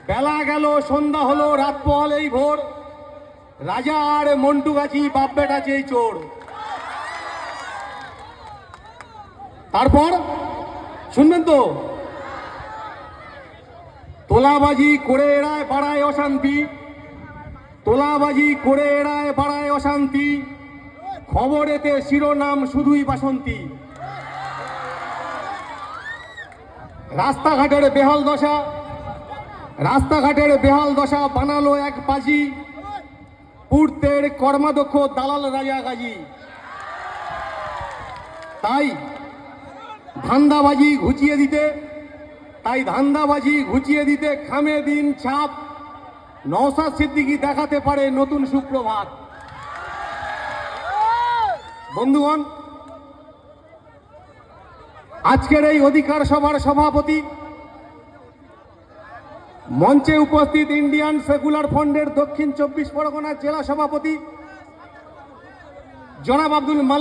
বেলা গেল, সন্ধ্যা হলো, রাত পোহালেই ভোর, রাজা আর মন্টু গাছি বাপ বেটা চেয়ে চোর। তারপর শুনবেন তো, তোলাবাজি করে এড়ায় বাড়ায় অশান্তি, তোলাবাজি করে এড়ায় বাড়ায় অশান্তি, খবরেতে শিরোনাম শুধুই বাসন্তী। রাস্তাঘাটের বেহাল দশা, রাস্তাঘাটের বেহাল দশা বানালো এক বাজি, পূর্তের কর্মাধ্যক্ষ দালাল রাজা গাজী। তাই ধান্দাবাজি ঘুচিয়ে দিতে, খামে দিন ছাপ, নওশাদ সিদ্দিকী দেখাতে পারে নতুন সুপ্রভাত। বন্ধুগণ, আজকের এই অধিকার সভার সভাপতি, মঞ্চে উপস্থিত ইন্ডিয়ান সেকুলার ফ্রন্টের দক্ষিণ 24 পরগনা জেলা সভাপতি জনাব আব্দুল মালিক।